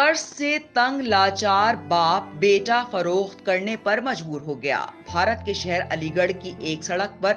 कर्ज से तंग लाचार बाप बेटा फरोख्त करने पर मजबूर हो गया। भारत के शहर अलीगढ़ की एक सड़क पर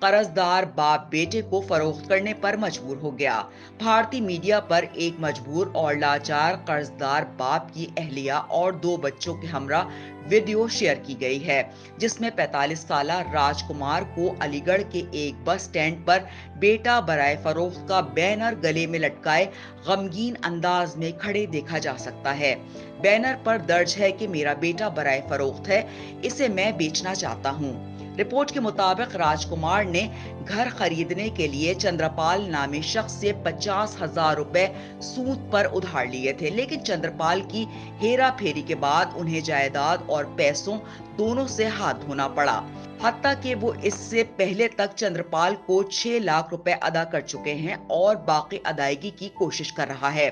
कर्जदार बाप बेटे को फरोख्त करने पर मजबूर हो गया। भारतीय मीडिया पर एक मजबूर और लाचार कर्जदार बाप की अहलिया और 2 बच्चों के हमरा वीडियो शेयर की गई है, जिसमें 45 साल राजकुमार को अलीगढ़ के एक बस स्टैंड पर बेटा बराए फरोख्त का बैनर गले में लटकाए गमगीन अंदाज में खड़े देखा जा सकता है। बैनर पर दर्ज है कि मेरा बेटा बराए फरोख्त है, इसे मैं बेचना चाहता हूँ। रिपोर्ट के मुताबिक राजकुमार ने घर खरीदने के लिए चंद्रपाल नामी शख्स से 50,000 रुपए सूद पर उधार लिए थे, लेकिन चंद्रपाल की हेरा फेरी के बाद उन्हें जायदाद और पैसों दोनों से हाथ धोना पड़ा। हत्ता कि वो इससे पहले तक चंद्रपाल को 6 लाख रुपए अदा कर चुके हैं और बाकी अदायगी की कोशिश कर रहा है।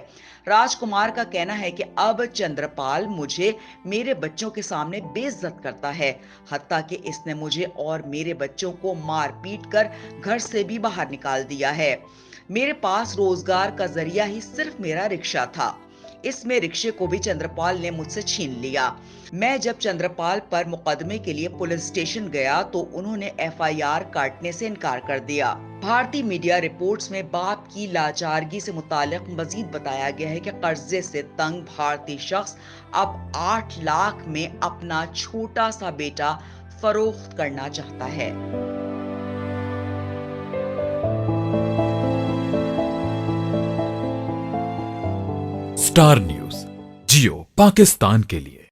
राजकुमार का कहना है कि अब चंद्रपाल मुझे मेरे बच्चों के सामने बेइज्जत करता है। हत्ता कि इसने मुझे और मेरे बच्चों को मार पीट कर घर से भी बाहर निकाल दिया है। मेरे पास रोजगार का जरिया ही सिर्फ मेरा रिक्शा था। इसमें रिक्शे को भी चंद्रपाल ने मुझसे छीन लिया। मैं जब चंद्रपाल पर मुकदमे के लिए पुलिस स्टेशन गया तो उन्होंने एफआईआर काटने से इनकार कर दिया। भारतीय मीडिया रिपोर्ट्स में बाप की लाचारगी से मुतालिक मजीद बताया गया है कि कर्जे से तंग भारतीय शख्स अब 8 लाख में अपना छोटा सा बेटा फरोख्त करना चाहता है। स्टार न्यूज, जियो पाकिस्तान के लिए।